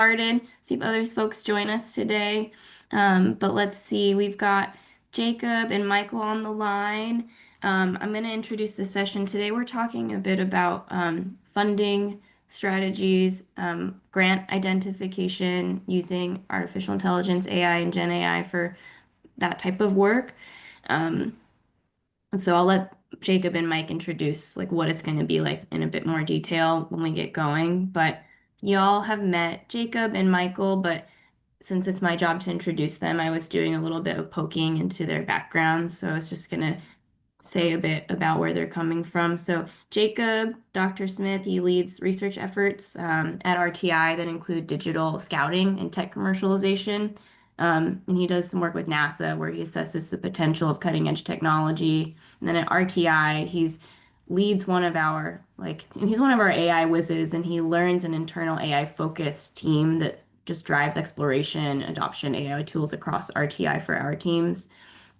Started, see if other folks join us today. But let's see, we've got Jacob and Michael on the line. I'm going to introduce the session today. We're talking a bit about funding strategies, grant identification using artificial intelligence, AI, and Gen AI for that type of work. Um, and so I'll let Jacob and Mike introduce like what it's going to be like in a bit more detail when we get going. But y'all have met Jacob and Michael, but since it's my job to introduce them, I was doing a little bit of poking into their backgrounds. So I was just going to say a bit about where they're coming from. So Jacob, Dr. Smith, he leads research efforts at RTI that include digital scouting and tech commercialization. And he does some work with NASA where he assesses the potential of cutting edge technology. And then at RTI, leads one of our he's one of our AI whizzes, and he learns an internal AI focused team that just drives exploration, adoption AI tools across RTI for our teams.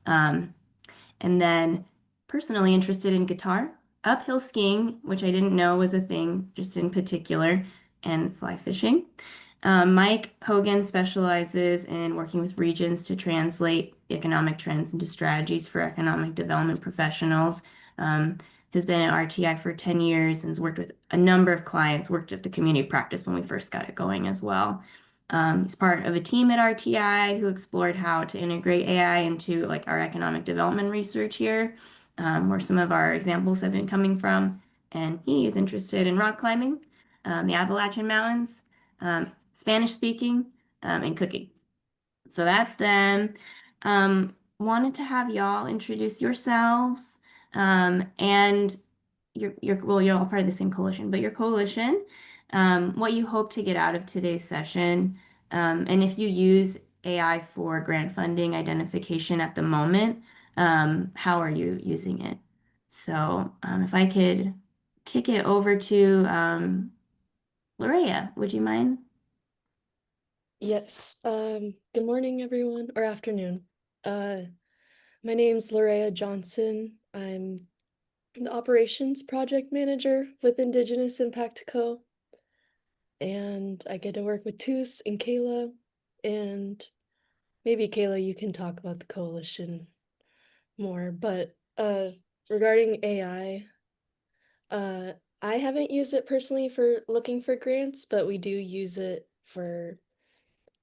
Um, and then personally interested in guitar, uphill skiing, which I didn't know was a thing, just in particular, and fly fishing. Mike Hogan specializes in working with regions to translate economic trends into strategies for economic development professionals. Um, has been at RTI for 10 years and has worked with a number of clients, worked at the community practice when we first got it going as well. He's part of a team at RTI who explored how to integrate AI into like our economic development research here, where some of our examples have been coming from. And he is interested in rock climbing, the Appalachian Mountains, Spanish speaking, and cooking. So that's them. Wanted to have y'all introduce yourselves, and you're all part of the same coalition, but your coalition, what you hope to get out of today's session, and if you use AI for grant funding identification at the moment, how are you using it? So, if I could kick it over to Lorea, would you mind? Yes. Good morning, everyone, or afternoon. Uh, my name's Lorea Johnson. I'm the operations project manager with Indigenous Impact Co. And I get to work with Toos and Kayla. And maybe Kayla, you can talk about the coalition more. But regarding AI, uh, I haven't used it personally for looking for grants, but we do use it for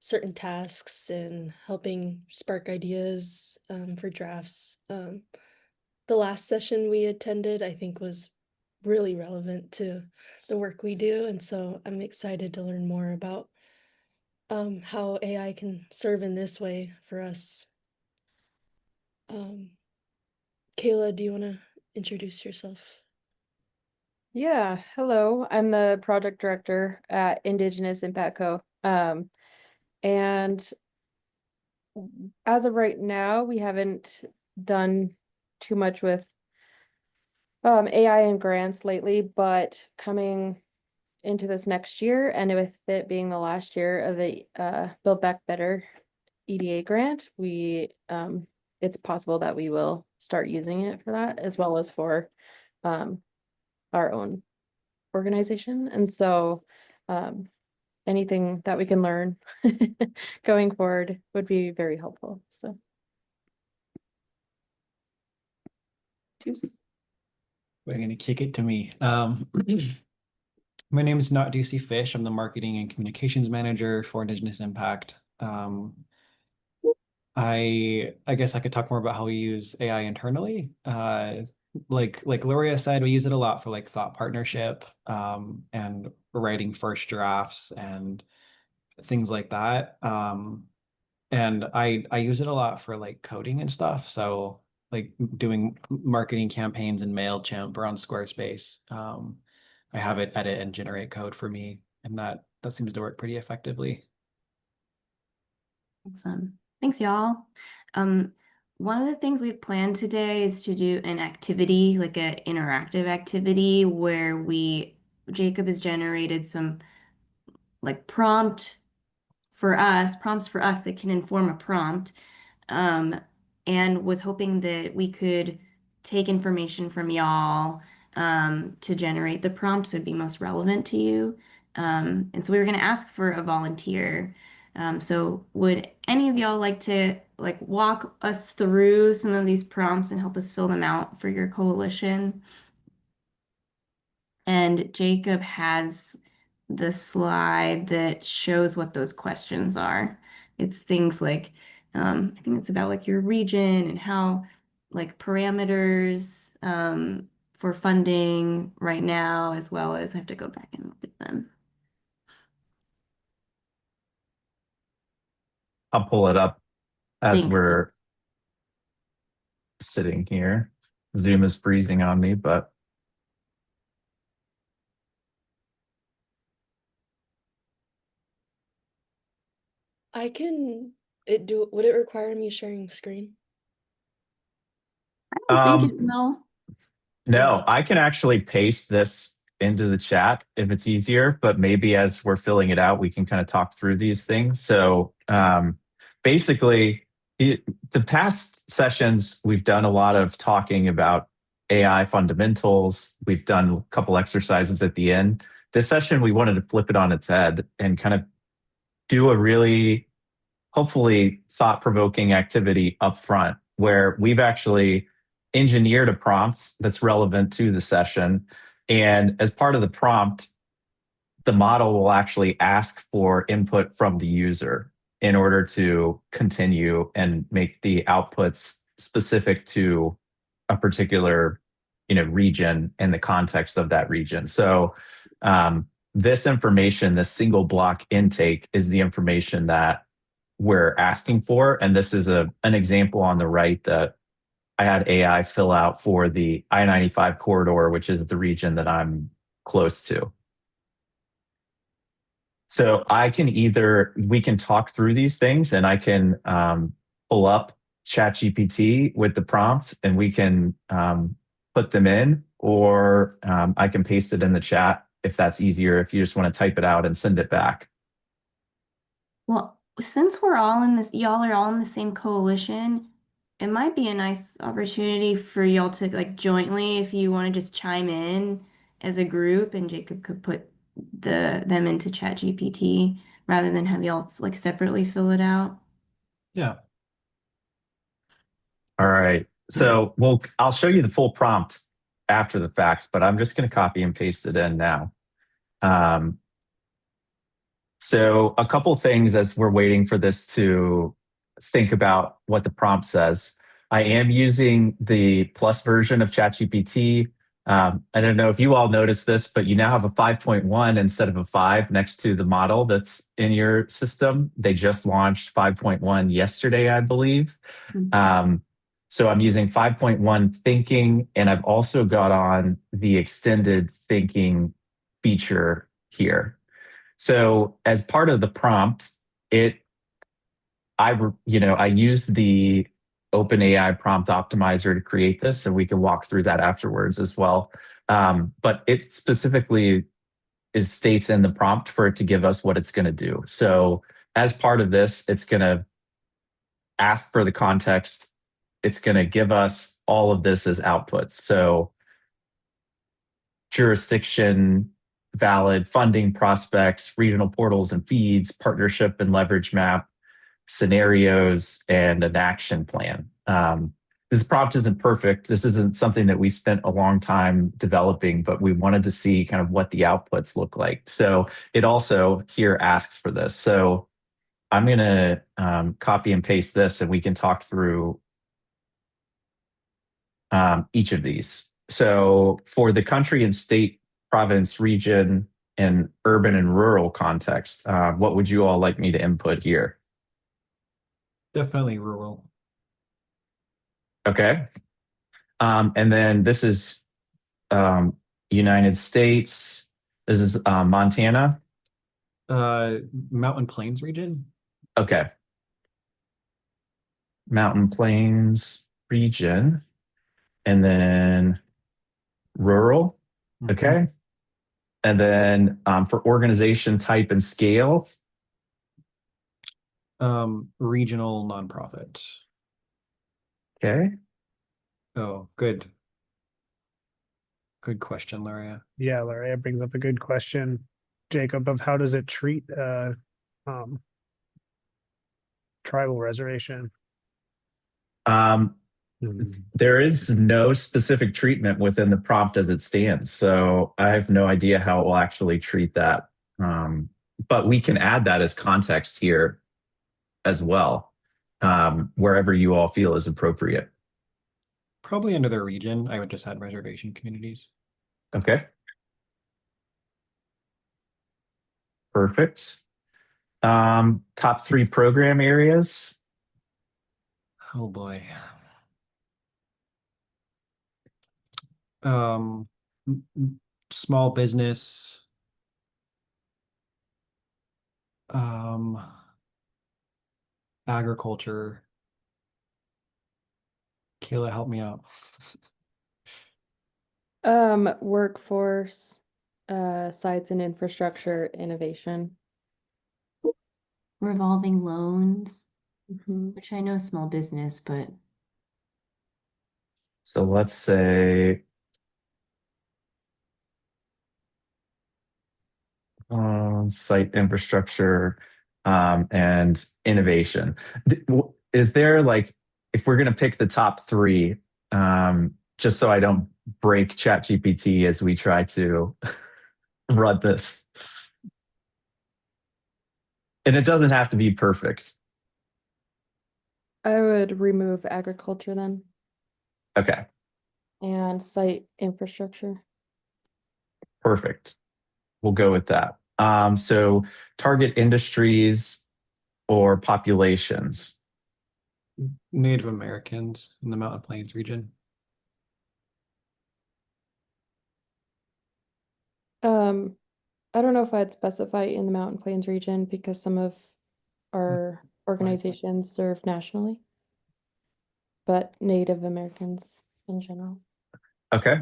certain tasks and helping spark ideas for drafts. The last session we attended, I think, was really relevant to the work we do, and so I'm excited to learn more about how AI can serve in this way for us. Um, Kayla, do you want to introduce yourself? Yeah, hello. I'm the project director at Indigenous Impact Co. And as of right now, we haven't done too much with AI and grants lately, but coming into this next year, and with it being the last year of the Build Back Better EDA grant, we it's possible that we will start using it for that as well as for um, our own organization. And so um, anything that we can learn going forward would be very helpful. So, we're going to kick it to me. My name is Not Ducey Fish. I'm the marketing and communications manager for Indigenous Impact. I guess I could talk more about how we use AI internally. Like Gloria said, we use it a lot for like thought partnership, and writing first drafts and things like that. And I use it a lot for like coding and stuff. So like doing marketing campaigns in MailChimp or on Squarespace. I have it edit and generate code for me, and that seems to work pretty effectively. Awesome. Thanks, y'all. Um, One of the things we've planned today is to do an activity, like an interactive activity where Jacob has generated some like prompts for us that can inform a prompt, um, and was hoping that we could take information from y'all to generate the prompts that would be most relevant to you. And so we were going to ask for a volunteer. So would any of y'all like to like walk us through some of these prompts and help us fill them out for your coalition? And Jacob has the slide that shows what those questions are. It's things like, I think it's about like your region and how like parameters for funding right now, as well as I have to go back and look at them. I'll pull it up as Thanks. we're sitting here. Zoom is freezing on me, but Would it require me sharing screen? I don't think it will. no, Okay. I can actually paste this into the chat if it's easier, but maybe as we're filling it out, we can kind of talk through these things. So basically, the past sessions, we've done a lot of talking about AI fundamentals. We've done a couple exercises at the end. This session, we wanted to flip it on its head and kind of do a really, hopefully, thought-provoking activity up front where we've actually engineered a prompt that's relevant to the session. And as part of the prompt, the model will actually ask for input from the user in order to continue and make the outputs specific to a particular, region and the context of that region. So this information, this single block intake, is the information that we're asking for. And this is an example on the right that I had AI fill out for the I-95 corridor, which is the region that I'm close to. So we can talk through these things and I can pull up ChatGPT with the prompts and we can put them in, or I can paste it in the chat if that's easier, if you just want to type it out and send it back. Well, since we're all in this, y'all are all in the same coalition, it might be a nice opportunity for y'all to like jointly, if you want to just chime in as a group, and Jacob could put them into ChatGPT rather than have y'all like separately fill it out. Yeah. All right. So I'll show you the full prompt after the fact, but I'm just going to copy and paste it in now. So a couple things as we're waiting for this to think about what the prompt says. I am using the plus version of ChatGPT. I don't know if you all noticed this, but you now have a 5.1 instead of a 5 next to the model that's in your system. They just launched 5.1 yesterday, I believe. So I'm using 5.1 thinking, and I've also got on the extended thinking feature here. So as part of the prompt, I used the OpenAI prompt optimizer to create this, and we can walk through that afterwards as well. But it specifically states in the prompt for it to give us what it's going to do. So as part of this, it's going to ask for the context. It's going to give us all of this as outputs. So jurisdiction, valid funding prospects, regional portals and feeds, partnership and leverage map, scenarios, and an action plan. This prompt isn't perfect. This isn't something that we spent a long time developing, but we wanted to see kind of what the outputs look like. So it also here asks for this. So I'm going to copy and paste this and we can talk through each of these. So for the country and state, province, region, and urban and rural context, what would you all like me to input here? Definitely rural. Okay. And then this is United States. This is Montana. Mountain Plains region. Okay. Mountain Plains region. And then rural. Okay. And then for organization type and scale. Regional nonprofit. Okay. Oh, good. Good question, Laria. Yeah, Larry, that brings up a good question. Jacob, of how does it treat um, tribal reservation? Um, Hmm. there is no specific treatment within the prompt as it stands, so I have no idea how it will actually treat that. But we can add that as context here as well, wherever you all feel is appropriate. Probably under the region, I would just add reservation communities. Okay. Perfect. Top 3 program areas. Oh boy. Small business, um, agriculture. Kayla, help me out. Workforce, sites and infrastructure innovation. Revolving loans, Mhm. which I know is small business, but So let's say site infrastructure and innovation. Is there like, if we're going to pick the top 3, just so I don't break ChatGPT as we try to run this, and it doesn't have to be perfect. I would remove agriculture then Okay, and site infrastructure. perfect. We'll go with that. So target industries or populations. Native Americans in the Mountain Plains region. I don't know if I'd specify in the Mountain Plains region because some of our organizations serve nationally, but Native Americans in general. Okay.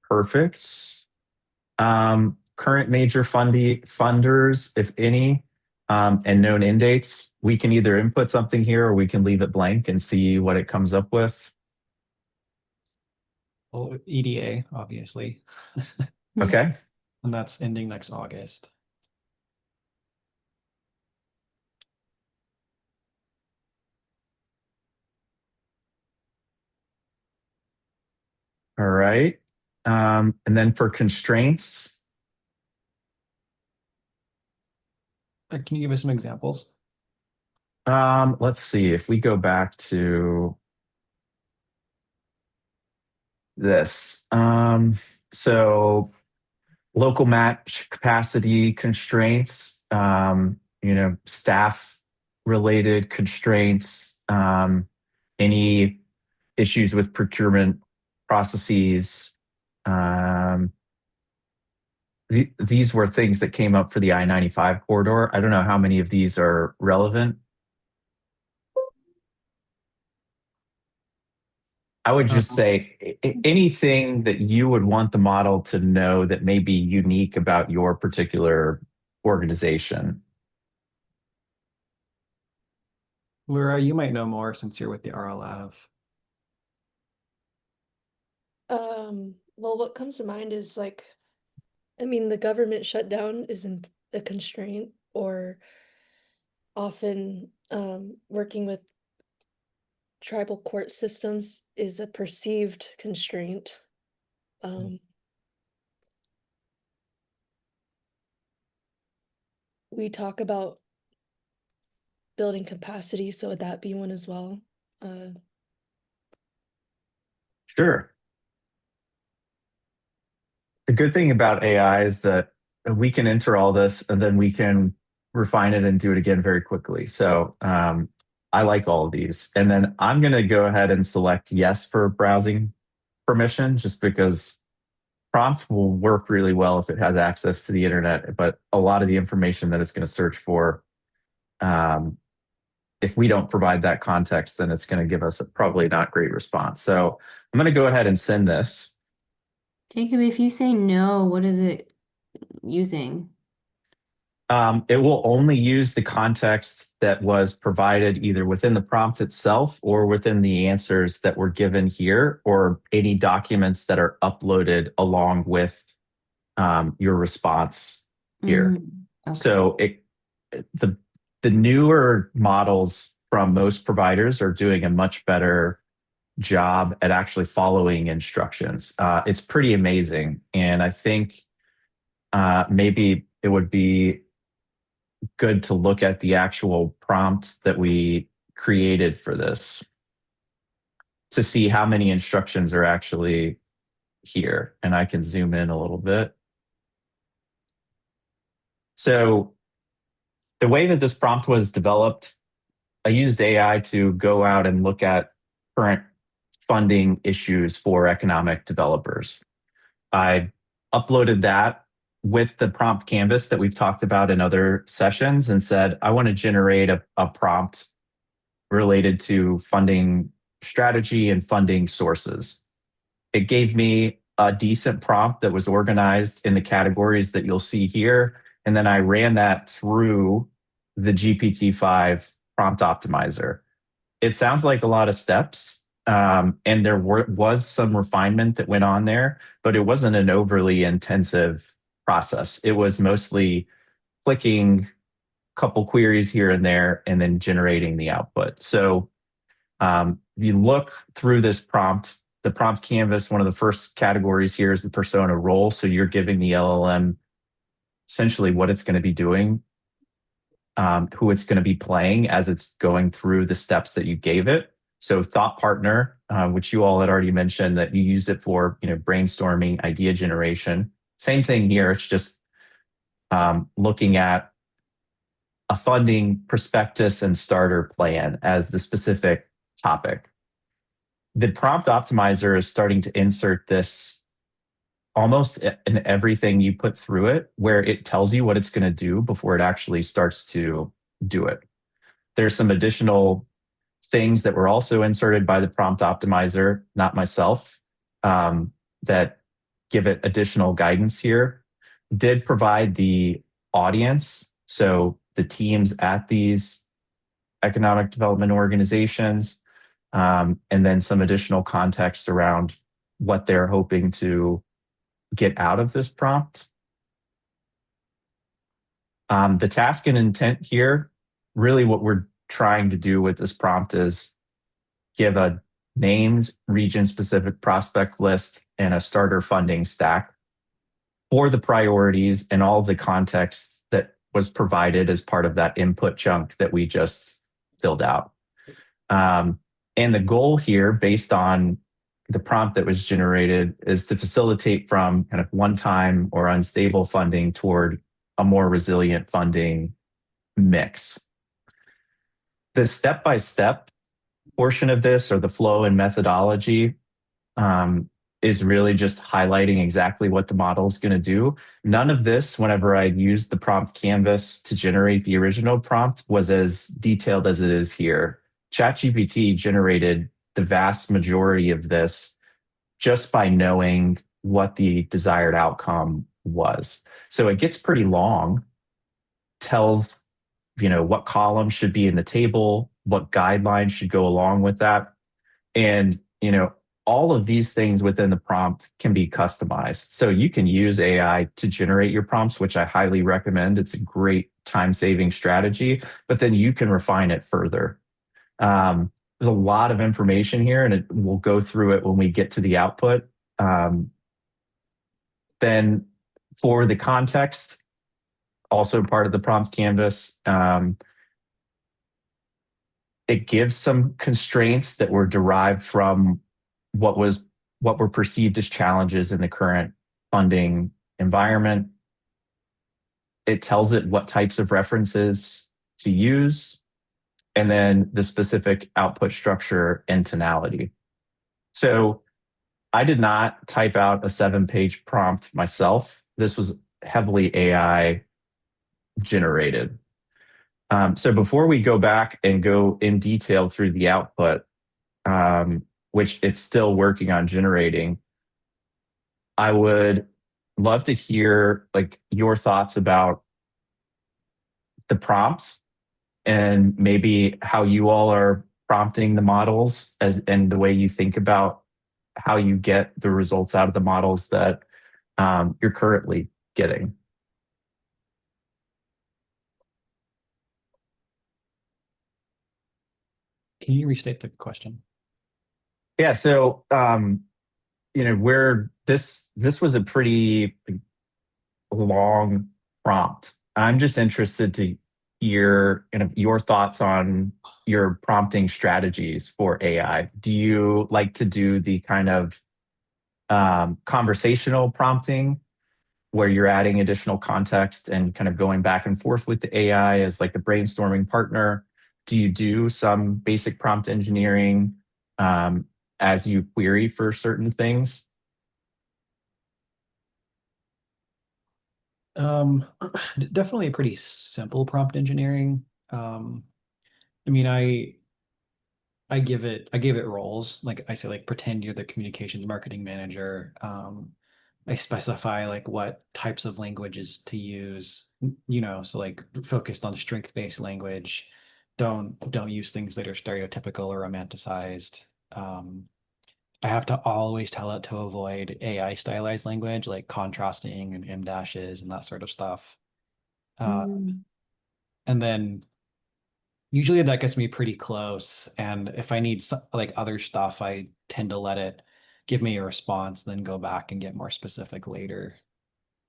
Perfect. Current major funders, if any, and known end dates. We can either input something here or we can leave it blank and see what it comes up with. Well, EDA, obviously. Okay. And that's ending next August. All right. And then for constraints, Can you give us some examples? let's see if we go back to this. So local match capacity constraints, staff related constraints, any issues with procurement processes. These were things that came up for the I-95 corridor. I don't know how many of these are relevant. I would just say anything that you would want the model to know that may be unique about your particular organization. Laura, you might know more since you're with the RLF. Well, what comes to mind is like, I mean, the government shutdown isn't a constraint, or often working with tribal court systems is a perceived constraint. We talk about building capacity, so would that be one as well? Sure. The good thing about AI is that we can enter all this and then we can refine it and do it again very quickly. So I like all of these. And then I'm going to go ahead and select yes for browsing permission, just because prompt will work really well if it has access to the internet. But a lot of the information that it's going to search for, if we don't provide that context, then it's going to give us a probably not great response. So I'm going to go ahead and send this. Jacob, if you say no, what is it using? It will only use the context that was provided either within the prompt itself or within the answers that were given here, or any documents that are uploaded along with your response here. Okay. So the the newer models from most providers are doing a much better job at actually following instructions. It's pretty amazing, and I think maybe it would be good to look at the actual prompt that we created for this to see how many instructions are actually here. And I can zoom in a little bit. So the way that this prompt was developed, I used AI to go out and look at current funding issues for economic developers. I uploaded that with the prompt canvas that we've talked about in other sessions and said, I want to generate a prompt related to funding strategy and funding sources. It gave me a decent prompt that was organized in the categories that you'll see here. And then I ran that through the GPT-5 prompt optimizer. It sounds like a lot of steps, and there was some refinement that went on there, but it wasn't an overly intensive process. It was mostly clicking a couple queries here and there and then generating the output. So you look through this prompt, the prompt canvas, one of the first categories here is the persona role. So you're giving the LLM essentially what it's going to be doing, who it's going to be playing as it's going through the steps that you gave it. So thought partner, which you all had already mentioned that you used it for, brainstorming, idea generation. Same thing here. It's just looking at a funding prospectus and starter plan as the specific topic. The prompt optimizer is starting to insert this almost in everything you put through it, where it tells you what it's going to do before it actually starts to do it. There's some additional things that were also inserted by the prompt optimizer, not myself, that give it additional guidance here. Did provide the audience, so the teams at these economic development organizations, and then some additional context around what they're hoping to get out of this prompt. The task and intent here, really what we're trying to do with this prompt is give a named region-specific prospect list and a starter funding stack for the priorities and all the context that was provided as part of that input chunk that we just filled out. And the goal here, based on the prompt that was generated, is to facilitate from kind of one-time or unstable funding toward a more resilient funding mix. The step-by-step portion of this, or the flow and methodology, is really just highlighting exactly what the model is going to do. None of this, whenever I used the prompt canvas to generate the original prompt, was as detailed as it is here. ChatGPT generated the vast majority of this just by knowing what the desired outcome was. So it gets pretty long, tells what columns should be in the table, what guidelines should go along with that. And all of these things within the prompt can be customized. So you can use AI to generate your prompts, which I highly recommend. It's a great time-saving strategy, but then you can refine it further. There's a lot of information here, and we'll go through it when we get to the output. Then for the context, also part of the prompt canvas, it gives some constraints that were derived from what were perceived as challenges in the current funding environment. It tells it what types of references to use, and then the specific output structure and tonality. So I did not type out a 7-page prompt myself. This was heavily AI generated. So before we go back and go in detail through the output, which it's still working on generating, I would love to hear your thoughts about the prompts and maybe how you all are prompting the models and the way you think about how you get the results out of the models that you're currently getting. Can you restate the question? Yeah, so where this was a pretty long prompt. I'm just interested to hear your thoughts on your prompting strategies for AI. Do you like to do the kind of conversational prompting where you're adding additional context and kind of going back and forth with the AI as like a brainstorming partner? Do you do some basic prompt engineering as you query for certain things? Definitely a pretty simple prompt engineering. I mean, I give it roles. Like I say, like pretend you're the communications marketing manager. I specify like what types of languages to use, so like focused on strength-based language. Don't use things that are stereotypical or romanticized. I have to always tell it to avoid AI stylized language like contrasting and em dashes and that sort of stuff. Uh, Mm. and then usually that gets me pretty close. And if I need like other stuff, I tend to let it give me a response, then go back and get more specific later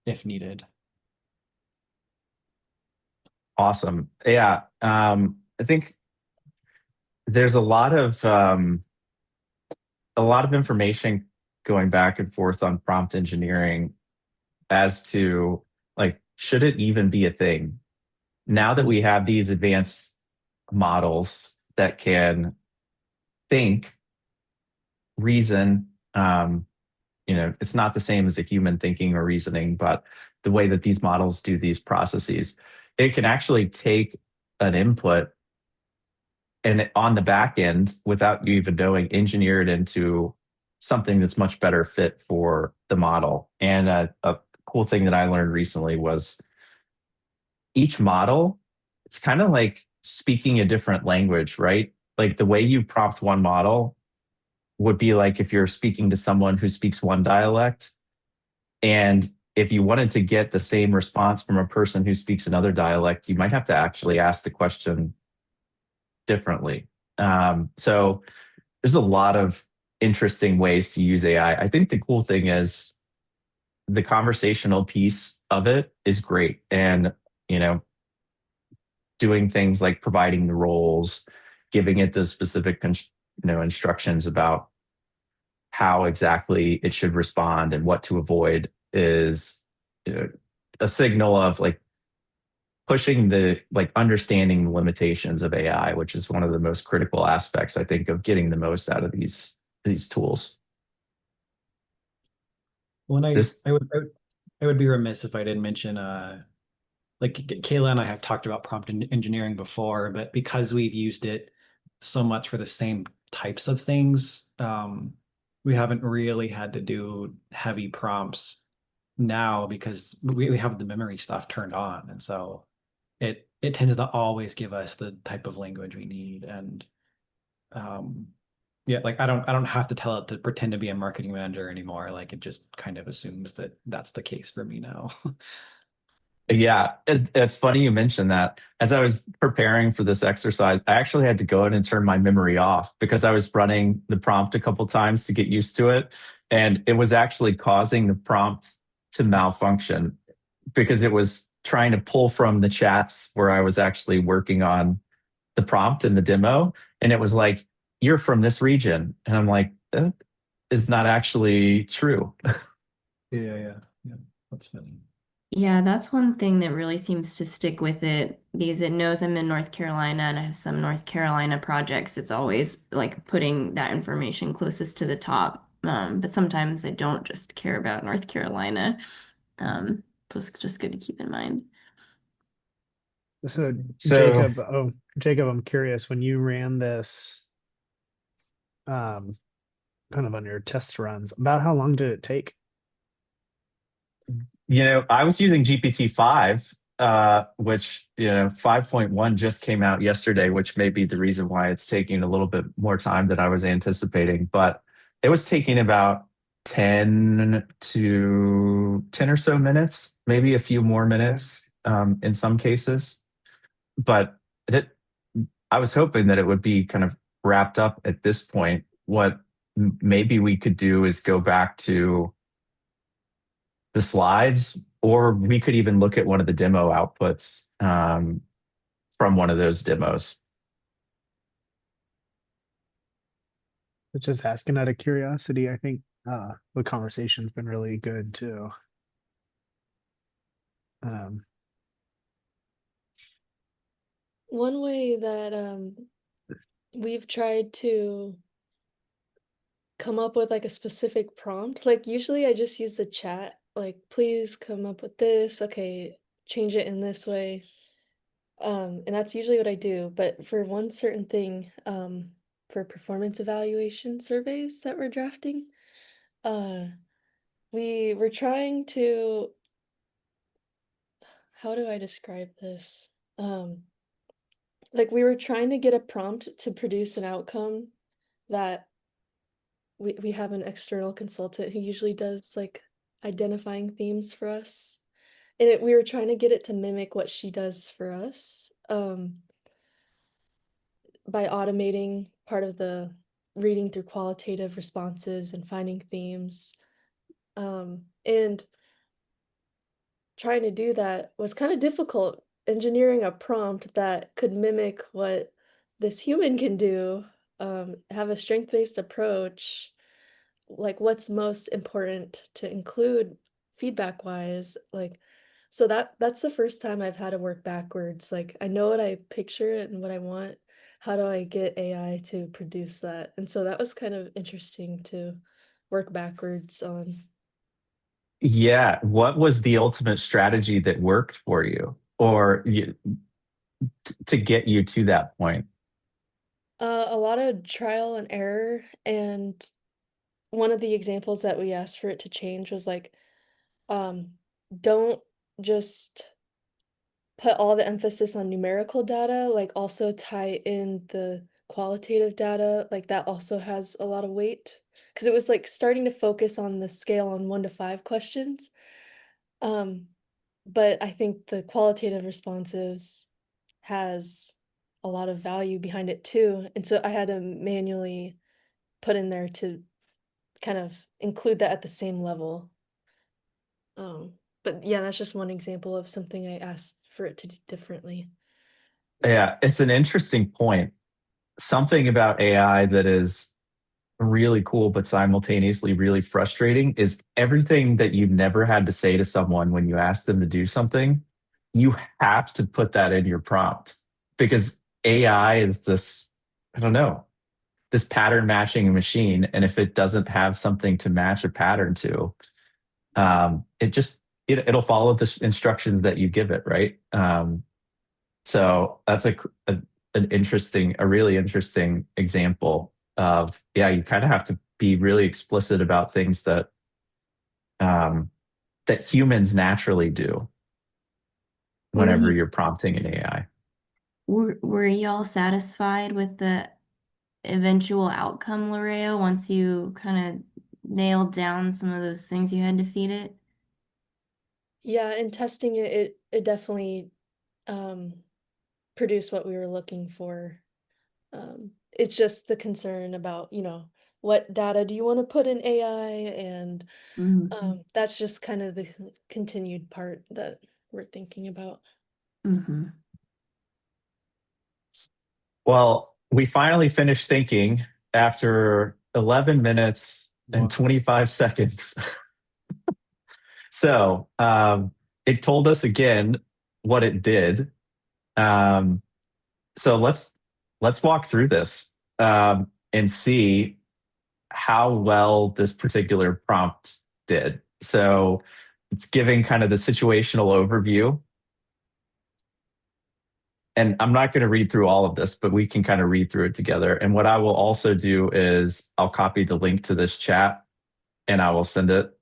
if needed. Awesome. Yeah. I think there's a lot of information going back and forth on prompt engineering as to like, should it even be a thing? Now that we have these advanced models that can think, reason, it's not the same as a human thinking or reasoning, but the way that these models do these processes, it can actually take an input and on the back end, without you even knowing, engineer it into something that's much better fit for the model. And a cool thing that I learned recently was each model, it's kind of like speaking a different language, right? Like the way you prompt one model would be like if you're speaking to someone who speaks one dialect. And if you wanted to get the same response from a person who speaks another dialect, you might have to actually ask the question differently. So there's a lot of interesting ways to use AI. I think the cool thing is the conversational piece of it is great. And, doing things like providing the roles, giving it the specific, instructions about how exactly it should respond and what to avoid is a signal of like pushing the like understanding the limitations of AI, which is one of the most critical aspects, I think, of getting the most out of these tools. Well, and This I would be remiss if I didn't mention like Kayla and I have talked about prompt engineering before, but because we've used it so much for the same types of things, we haven't really had to do heavy prompts now because we have the memory stuff turned on. And so it tends to always give us the type of language we need. And um, yeah, like I don't have to tell it to pretend to be a marketing manager anymore. Like it just kind of assumes that that's the case for me now. Yeah, it's funny you mentioned that. As I was preparing for this exercise, I actually had to go in and turn my memory off because I was running the prompt a couple times to get used to it. And it was actually causing the prompt to malfunction because it was trying to pull from the chats where I was actually working on the prompt in the demo. And it was like, you're from this region. And I'm like, that is not actually true. Yeah, that's funny. Yeah, that's one thing that really seems to stick with it because it knows I'm in North Carolina and I have some North Carolina projects. It's always like putting that information closest to the top. But sometimes I don't just care about North Carolina. So it's just good to keep in mind. So So Jacob, I'm curious, when you ran this um kind of on your test runs, about how long did it take? I was using GPT-5 which, 5.1 just came out yesterday, which may be the reason why it's taking a little bit more time than I was anticipating. But it was taking about 10 or so minutes, maybe a few more minutes in some cases. But it, I was hoping that it would be kind of wrapped up at this point. What maybe we could do is go back to the slides, or we could even look at one of the demo outputs from one of those demos. Just asking out of curiosity, I think the conversation's been really good too. One way that we've tried to come up with like a specific prompt, like usually I just use the chat, like please come up with this, okay, change it in this way. And that's usually what I do. But for one certain thing, for performance evaluation surveys that we're drafting, we were trying to, how do I describe this? Like we were trying to get a prompt to produce an outcome that we have an external consultant who usually does like identifying themes for us. And we were trying to get it to mimic what she does for us. By automating part of the reading through qualitative responses and finding themes. And trying to do that was kind of difficult. Engineering a prompt that could mimic what this human can do, have a strength-based approach, like what's most important to include feedback-wise, like so that's the first time I've had to work backwards. Like I know what I picture and what I want. How do I get AI to produce that? And so that was kind of interesting to work backwards on. Yeah. What was the ultimate strategy that worked for you, or to get you to that point? A lot of trial and error, and one of the examples that we asked for it to change was like, um, don't just put all the emphasis on numerical data, like also tie in the qualitative data, like that also has a lot of weight. Because it was like starting to focus on the scale on 1 to 5 questions. Um, but I think the qualitative responses has a lot of value behind it too. And so I had to manually put in there to kind of include that at the same level. But yeah, that's just one example of something I asked for it to do differently. Yeah, it's an interesting point. Something about AI that is really cool, but simultaneously really frustrating is everything that you've never had to say to someone when you ask them to do something, you have to put that in your prompt, because AI is this, I don't know, this pattern matching machine. And if it doesn't have something to match a pattern to, it just, it'll follow the instructions that you give it, right? So that's a really interesting example of, yeah, you kind of have to be really explicit about things that that humans naturally do Were whenever you, you're prompting an AI. were y'all satisfied with the eventual outcome, Lorea, once you kind of nailed down some of those things you had to feed it? Yeah, in testing it, it definitely um, produced what we were looking for. It's just the concern about, what data do you want to put in AI? And Mm-hmm. that's just kind of the continued part that we're thinking about. Mm-hmm. Well, we finally finished thinking after 11 minutes and Wow. 25 seconds. So it told us again what it did. Um, so let's walk through this and see how well this particular prompt did. So it's giving kind of the situational overview. And I'm not going to read through all of this, but we can kind of read through it together. And what I will also do is I'll copy the link to this chat and I will send it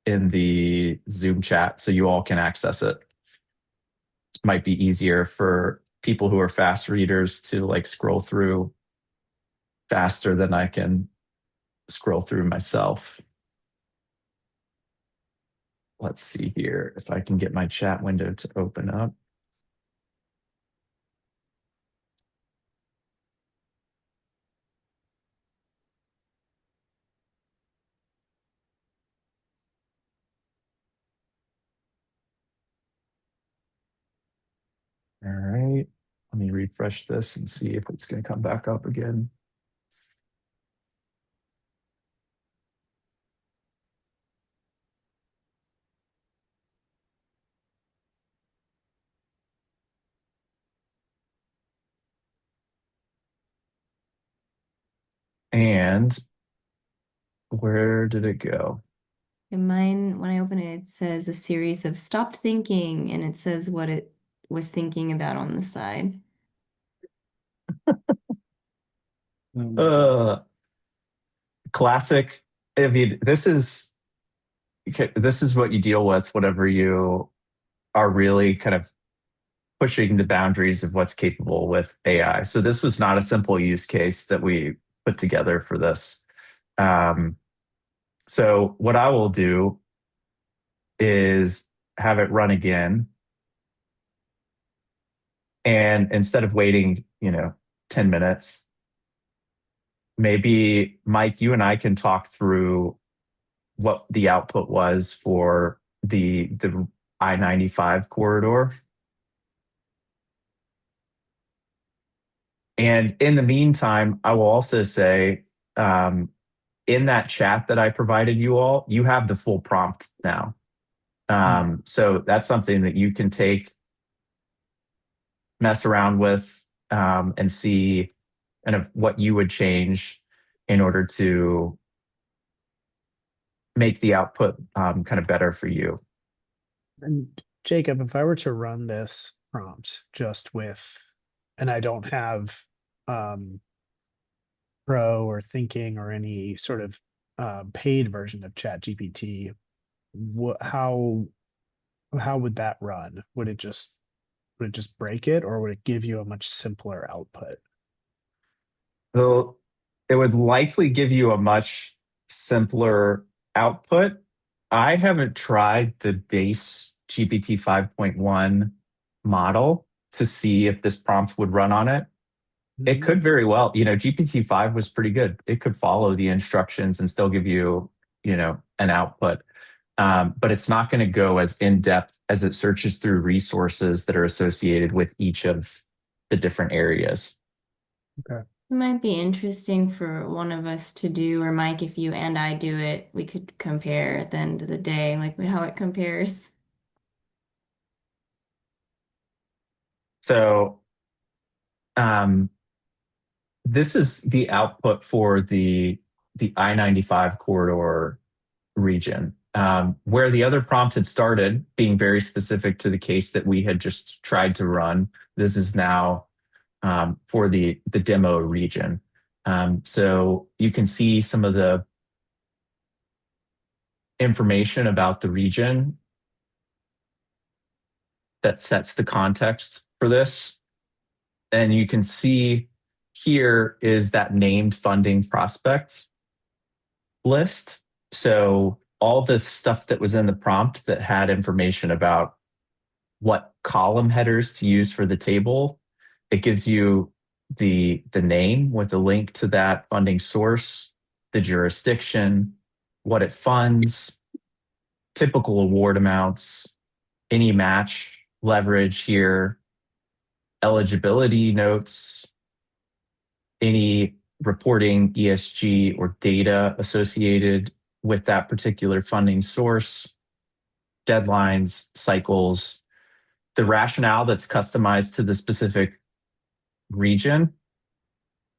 in the Zoom chat so you all can access it. might be easier for people who are fast readers to like scroll through faster than I can scroll through myself. Let's see here if I can get my chat window to open up. All right, let me refresh this and see if it's going to come back up again. And where did it go? And mine, when I open it, it says a series of stopped thinking, and it says what it was thinking about on the side. Classic. I mean, this is what you deal with whenever you are really kind of pushing the boundaries of what's capable with AI. So this was not a simple use case that we put together for this. So what I will do is have it run again. And instead of waiting, 10 minutes, maybe Mike, you and I can talk through what the output was for the I-95 corridor. And in the meantime, I will also say, in that chat that I provided you all, you have the full prompt now. So that's something that you can take, mess around with, and see kind of what you would change in order to make the output kind of better for you. And Jacob, if I were to run this prompt just with, and I don't have Pro or Thinking or any sort of paid version of ChatGPT, how would that run? Would it just break it, or would it give you a much simpler output? So it would likely give you a much simpler output. I haven't tried the base GPT 5.1 model to see if this prompt would run on it. It could very well, GPT-5 was pretty good. It could follow the instructions and still give you, an output. But it's not going to go as in-depth as it searches through resources that are associated with each of the different areas. Okay. It might be interesting for one of us to do, or Mike, if you and I do it, we could compare at the end of the day, like how it compares. So this is the output for the I-95 corridor region, where the other prompt had started being very specific to the case that we had just tried to run. This is now for the demo region. So you can see some of the information about the region that sets the context for this. And you can see here is that named funding prospect list. So all the stuff that was in the prompt that had information about what column headers to use for the table, it gives you the name with a link to that funding source, the jurisdiction, what it funds, typical award amounts, any match leverage here, eligibility notes, any reporting ESG or data associated with that particular funding source, deadlines, cycles, the rationale that's customized to the specific region,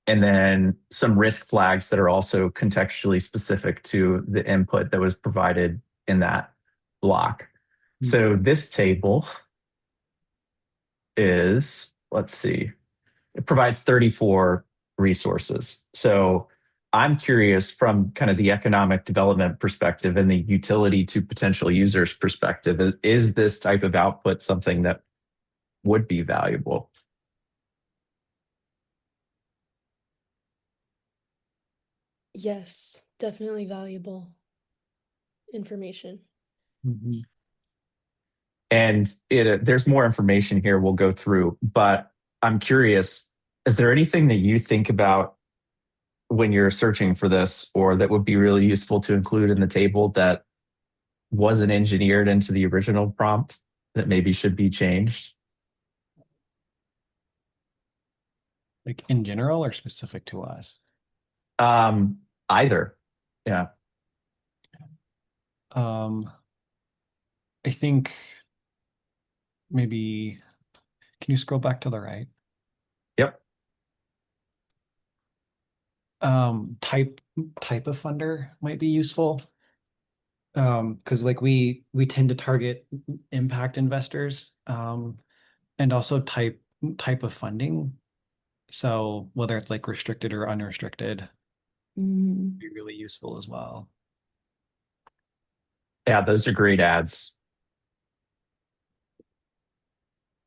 and then some risk flags that are also contextually specific to the input that was provided in that block. So this table is, let's see, it provides 34 resources. So I'm curious from kind of the economic development perspective and the utility to potential users perspective, is this type of output something that would be valuable? Yes, definitely valuable information. Mhm. And there's more information here we'll go through, but I'm curious, is there anything that you think about when you're searching for this, or that would be really useful to include in the table that wasn't engineered into the original prompt that maybe should be changed? Like in general or specific to us? Either. Yeah. Um, I think maybe, can you scroll back to the right? Yep. Type of funder might be useful. Because like we tend to target impact investors, and also type of funding. So whether it's like restricted or unrestricted, be really useful as well. Yeah, those are great ads.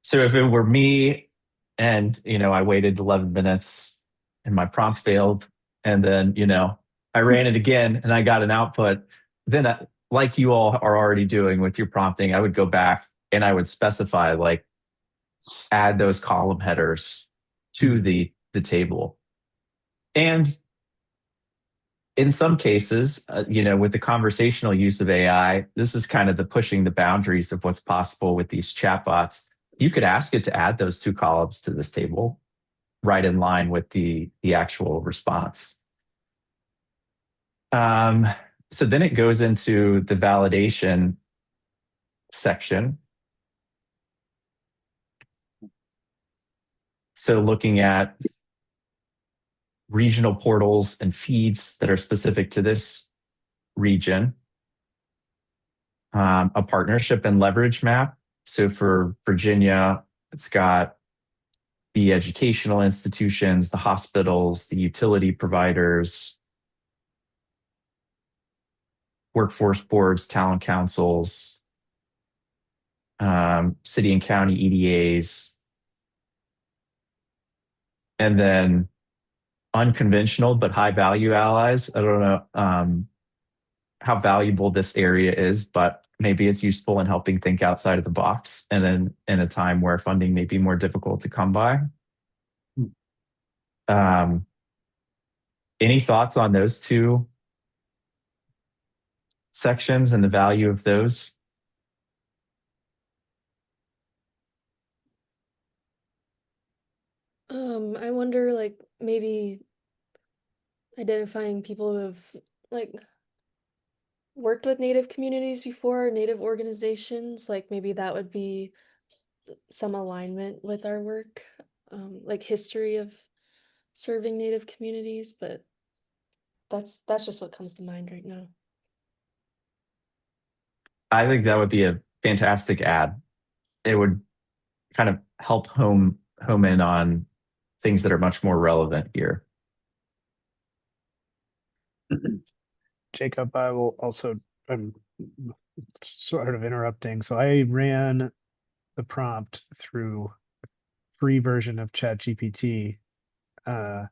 So if it were me and, I waited 11 minutes and my prompt failed, and then, I ran it again and I got an output, then like you all are already doing with your prompting, I would go back and I would specify, like, add those column headers to the table. And in some cases, with the conversational use of AI, this is kind of the pushing the boundaries of what's possible with these chatbots. You could ask it to add those two columns to this table right in line with the actual response. So then it goes into the validation section. So looking at regional portals and feeds that are specific to this region, a partnership and leverage map. So for Virginia, it's got the educational institutions, the hospitals, the utility providers, workforce boards, talent councils, city and county EDAs, and then unconventional but high value allies. I don't know how valuable this area is, but maybe it's useful in helping think outside of the box, and then in a time where funding may be more difficult to come by. Any thoughts on those two sections and the value of those? I wonder, like, maybe identifying people who have, like, worked with Native communities before, Native organizations, like maybe that would be some alignment with our work, like history of serving Native communities, but that's just what comes to mind right now. I think that would be a fantastic ad. It would kind of help home in on things that are much more relevant here. Jacob, I will also, I'm sort of interrupting. So I ran the prompt through free version of ChatGPT that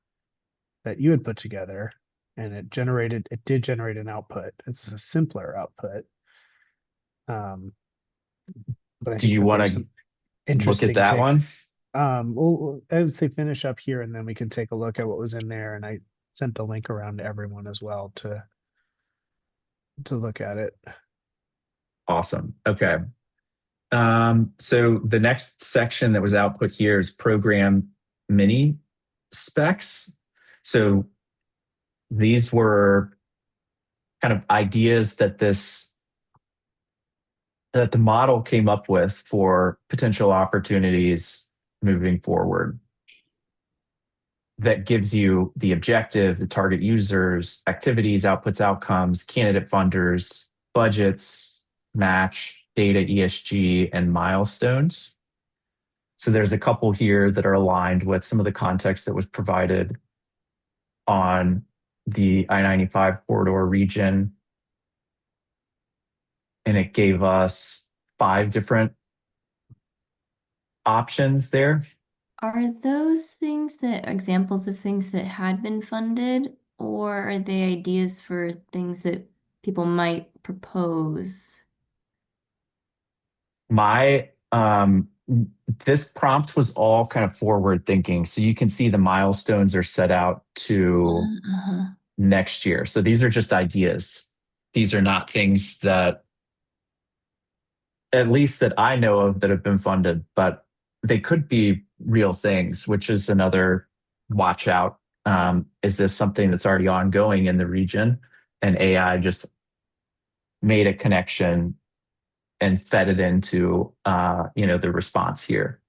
you had put together, and it did generate an output. It's a simpler output. But I Do think you that want there's to some look at interesting that one? well, I would say finish up here and then we can take a look at what was in there. And I sent the link around to everyone as well to look at it. Awesome. Okay. So the next section that was output here is program mini specs. So these were kind of ideas that the model came up with for potential opportunities moving forward. That gives you the objective, the target users, activities, outputs, outcomes, candidate funders, budgets, match, data, ESG, and milestones. So there's a couple here that are aligned with some of the context that was provided on the I-95 corridor region. And it gave us 5 different options there. Are those things that examples of things that had been funded, or are they ideas for things that people might propose? My this prompt was all kind of forward thinking. So you can see the milestones are set out to Uh-huh. next year. So these are just ideas. These are not things that, at least that I know of, that have been funded, but they could be real things, which is another watch out. Is this something that's already ongoing in the region and AI just made a connection and fed it into the response here?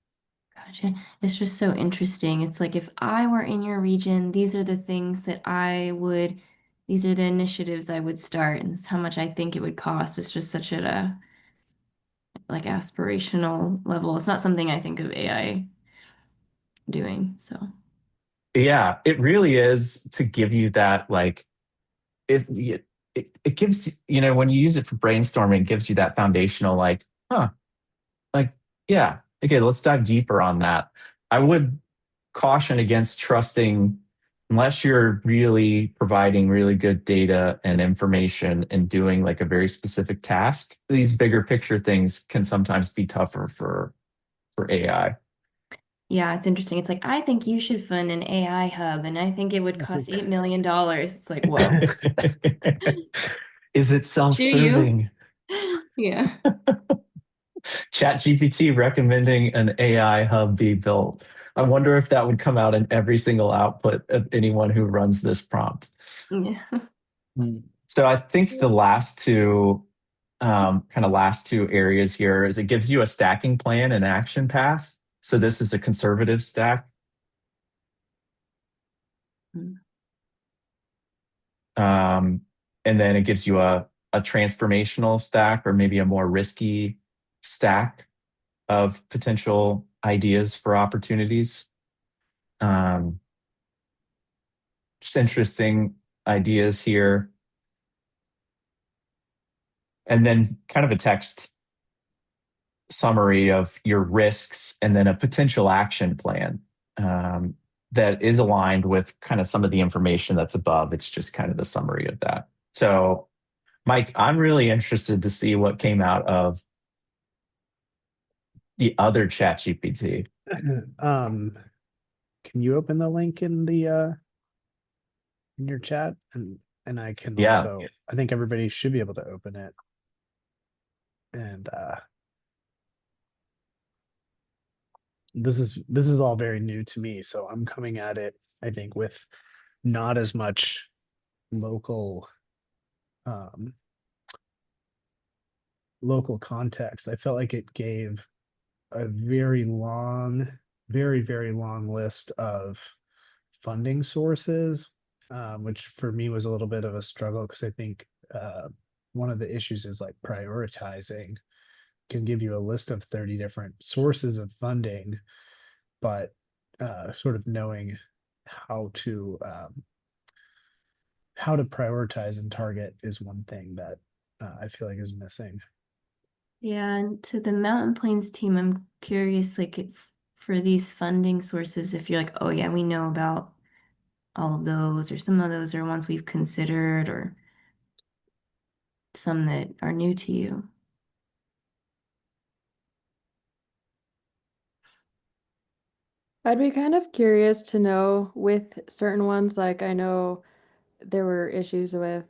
Gotcha. It's just so interesting. It's like if I were in your region, these are the things that these are the initiatives I would start, and it's how much I think it would cost. It's just such at a like aspirational level. It's not something I think of AI doing. So, Yeah, it really is to give you that, like, it gives, when you use it for brainstorming, it gives you that foundational, like, huh, like, yeah, okay, let's dive deeper on that. I would caution against trusting, unless you're really providing really good data and information and doing like a very specific task. These bigger picture things can sometimes be tougher for AI. yeah, it's interesting. It's like I think you should fund an AI hub, and I think it would cost $8 million. It's like, whoa, Is it do you? self-serving? Yeah. ChatGPT recommending an AI hub be built. I wonder if that would come out in every single output of anyone who runs this prompt. Yeah. So I think the last two areas here is it gives you a stacking plan and action path. So this is a conservative stack. Um, and then it gives you a transformational stack, or maybe a more risky stack of potential ideas for opportunities. Just interesting ideas here. And then kind of a text summary of your risks, and then a potential action plan that is aligned with kind of some of the information that's above. It's just kind of the summary of that. So, Mike, I'm really interested to see what came out of the other Chat GPT. Can you open the link in the in your chat, and I can Yeah. also, I think everybody should be able to open it. And this is all very new to me, so I'm coming at it, I think, with not as much local um local context. I felt like it gave a very long, very, very long list of funding sources, which for me was a little bit of a struggle because I think one of the issues is like prioritizing. Can give you a list of 30 different sources of funding, but sort of knowing how to prioritize and target is one thing that I feel like is missing. Yeah, and to the Mountain Plains team, I'm curious, like if for these funding sources, if you're like, oh yeah, we know about all of those, or some of those are ones we've considered, or some that are new to you. I'd be kind of curious to know with certain ones, like I know there were issues with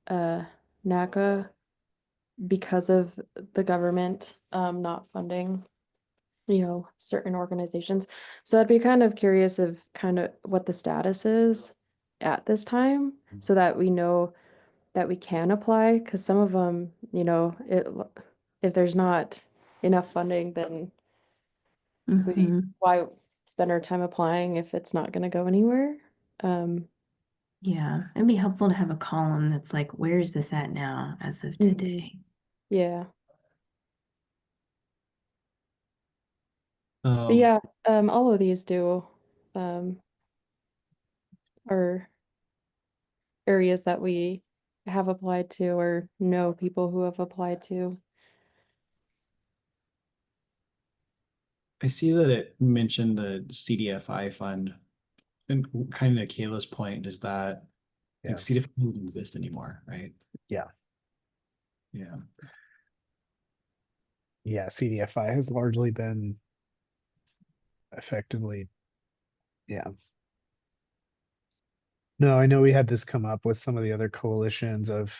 uh NACA because of the government not funding, certain organizations. So I'd be kind of curious of kind of what the status is at this time so that we know that we can apply, because some of them, if there's not enough funding, then Hmm. why spend our time applying if it's not going to go anywhere? Um, Yeah, it'd be helpful to have a column that's like, where is this at now as of mhm. today? Yeah. But Um, yeah, all of these do um are areas that we have applied to or know people who have applied to. I see that it mentioned the CDFI fund, and kind of to Kayla's point, is that Yeah. like CDFI doesn't exist anymore, right? Yeah. Yeah. Yeah. CDFI has largely been effectively, yeah. No, I know we had this come up with some of the other coalitions of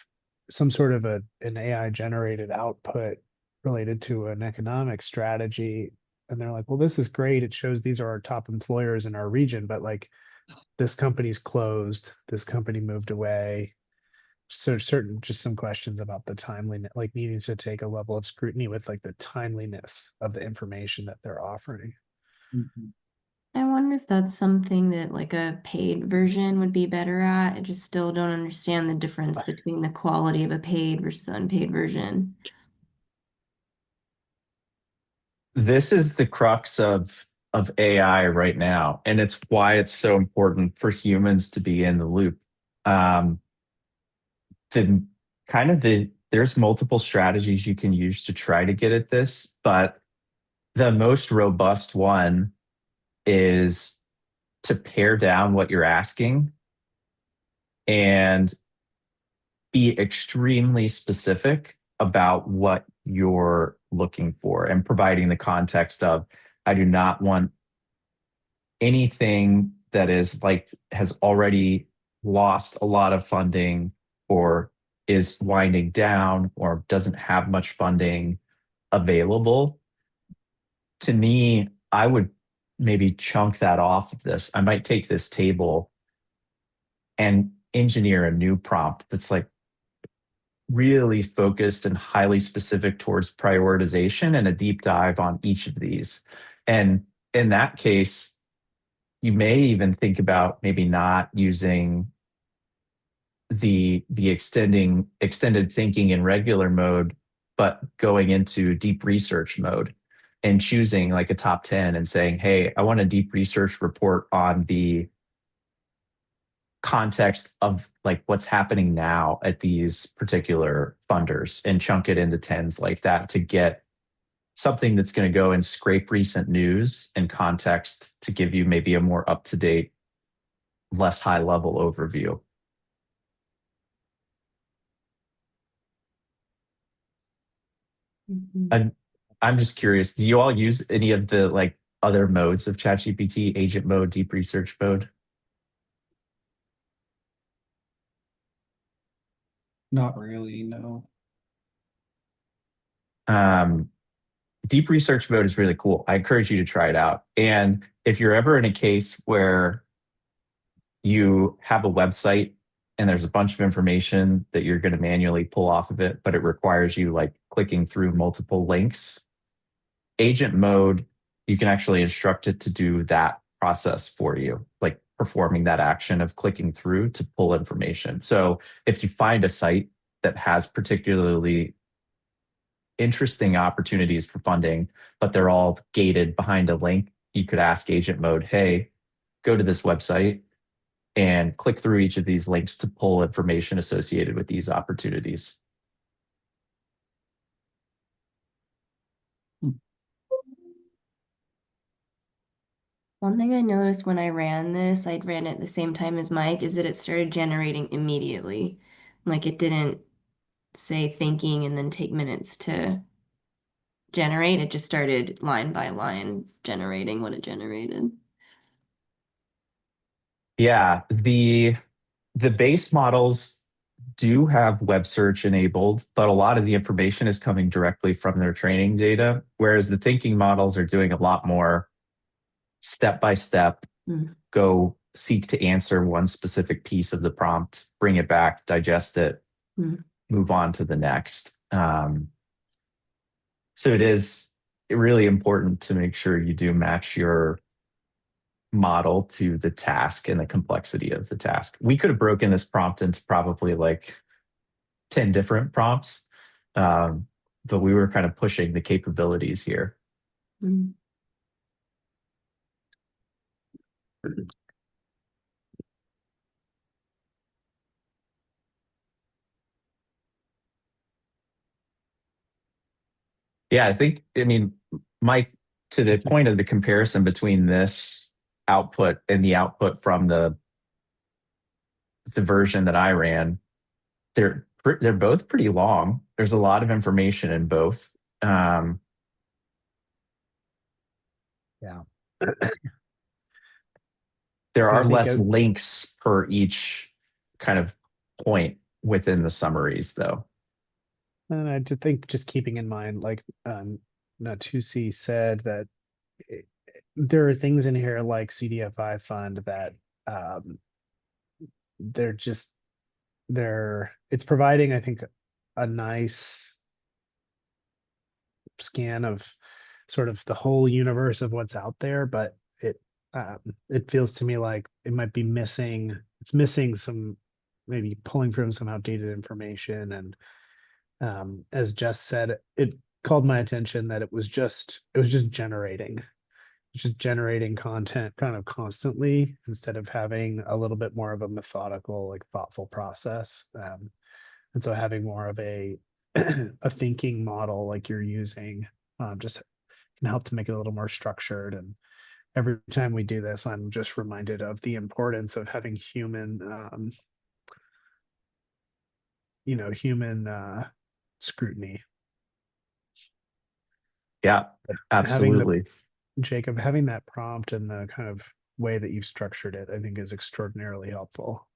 some sort of an AI generated output related to an economic strategy. And they're like, well, this is great. It shows these are our top employers in our region, but like this company's closed, this company moved away. So certain, just some questions about the timeliness, like needing to take a level of scrutiny with like the timeliness of the information that they're offering. Mhm. I wonder if that's something that like a paid version would be better at. I just still don't understand the difference between the quality of a paid versus unpaid version. This is the crux of AI right now, and it's why it's so important for humans to be in the loop. Um, the there's multiple strategies you can use to try to get at this, but the most robust one is to pare down what you're asking and be extremely specific about what you're looking for and providing the context of I do not want anything that is like has already lost a lot of funding or is winding down or doesn't have much funding available. To me, I would maybe chunk that off of this. I might take this table and engineer a new prompt that's like really focused and highly specific towards prioritization and a deep dive on each of these. And in that case, you may even think about maybe not using the extended thinking in regular mode, but going into deep research mode and choosing like a top 10 and saying, hey, I want a deep research report on the context of like what's happening now at these particular funders and chunk it into tens like that to get something that's going to go and scrape recent news and context to give you maybe a more up-to-date, less high level overview. I'm, I'm just curious, do you all use any of the like other modes of ChatGPT, agent mode, deep research mode? Not really, no. Um, Deep research mode is really cool. I encourage you to try it out. And if you're ever in a case where you have a website and there's a bunch of information that you're going to manually pull off of it, but it requires you like clicking through multiple links, agent mode, you can actually instruct it to do that process for you, like performing that action of clicking through to pull information. So if you find a site that has particularly interesting opportunities for funding, but they're all gated behind a link, you could ask agent mode, hey, go to this website and click through each of these links to pull information associated with these opportunities. One thing I noticed when I ran this, I'd ran it at the same time as Mike, is that it started generating immediately. Like it didn't say thinking and then take minutes to generate. It just started line by line generating what it generated. Yeah, the base models do have web search enabled, but a lot of the information is coming directly from their training data, whereas the thinking models are doing a lot more step by step, go seek to answer one specific piece of the prompt, bring it back, digest it, move on to the next. So it is really important to make sure you do match your model to the task and the complexity of the task. We could have broken this prompt into probably like 10 different prompts, but we were kind of pushing the capabilities here. Yeah, I mean, Mike, to the point of the comparison between this output and the output from the version that I ran, they're both pretty long. There's a lot of information in both. Yeah. There And I are think less links per each kind of point within the summaries, though. and I just think just keeping in mind, like Natusi said, that there are things in here like CDFI fund that they're just it's providing, I think, a nice scan of sort of the whole universe of what's out there, but it feels to me like it might be missing. It's missing some, maybe pulling from some outdated information. And as Jess said, it called my attention that it was just generating content kind of constantly, instead of having a little bit more of a methodical, like thoughtful process. And so having more of a a thinking model like you're using just can help to make it a little more structured. And every time we do this, I'm just reminded of the importance of having human scrutiny. Yeah, absolutely. Jacob, having that prompt and the kind of way that you've structured it, I think is extraordinarily helpful.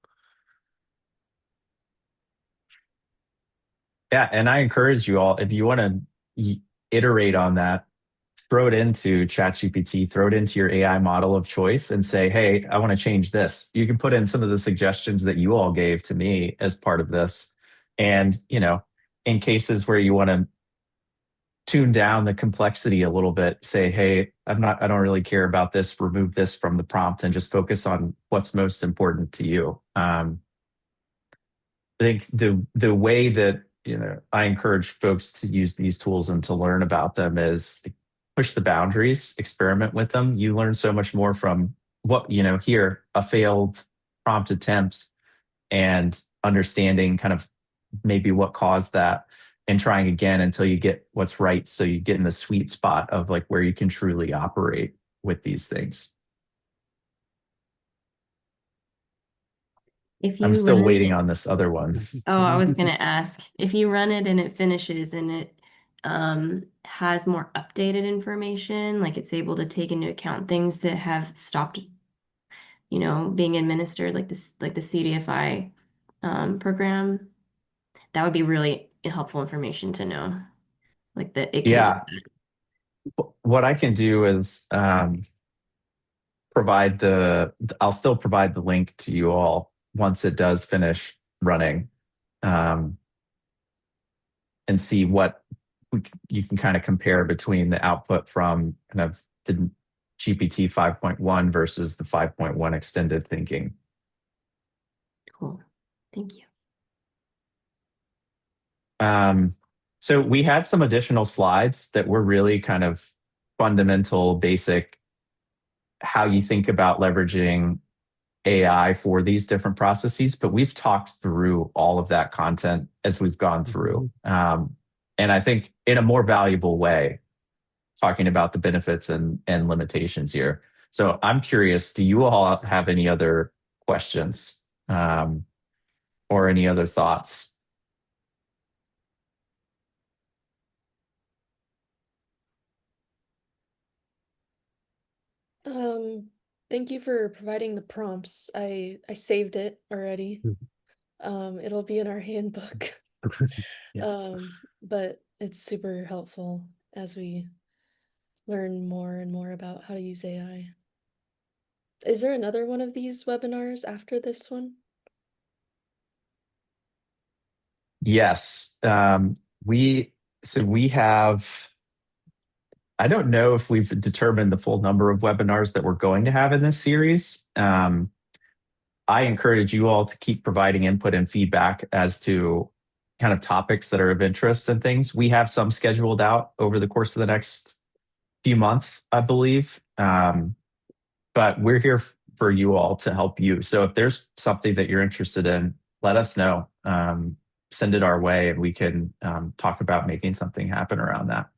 Yeah, and I encourage you all, if you want to iterate on that, throw it into ChatGPT, throw it into your AI model of choice and say, hey, I want to change this. You can put in some of the suggestions that you all gave to me as part of this. And, in cases where you want to tune down the complexity a little bit, say, hey, I don't really care about this, remove this from the prompt and just focus on what's most important to you. I think the way that I encourage folks to use these tools and to learn about them is push the boundaries, experiment with them. You learn so much more from here, a failed prompt attempt, and understanding kind of maybe what caused that, and trying again until you get what's right. So you get in the sweet spot of like where you can truly operate with these things. If you I'm still run waiting it, on this other one. I was gonna ask, if you run it and it finishes and it has more updated information, like it's able to take into account things that have stopped, being administered, like this, like the CDFI program, that would be really helpful information to know, like that it can do Yeah. that. What I can do is I'll still provide the link to you all once it does finish running, and see what you can kind of compare between the output from kind of the GPT 5.1 versus the 5.1 extended thinking. Cool. Thank you. So we had some additional slides that were really kind of fundamental, basic, how you think about leveraging AI for these different processes, but we've talked through all of that content as we've gone through. And I think in a more valuable way, talking about the benefits and limitations here. So I'm curious, do you all have any other questions or any other thoughts? Thank you for providing the prompts. I saved it already. It'll be in our handbook. Yeah. But it's super helpful as we learn more and more about how to use AI. Is there another one of these webinars after this one? Yes. We have, I don't know if we've determined the full number of webinars that we're going to have in this series. I encourage you all to keep providing input and feedback as to kind of topics that are of interest and things. We have some scheduled out over the course of the next few months, I believe. But we're here for you all to help you. So if there's something that you're interested in, let us know. Send it our way and we can talk about making something happen around that.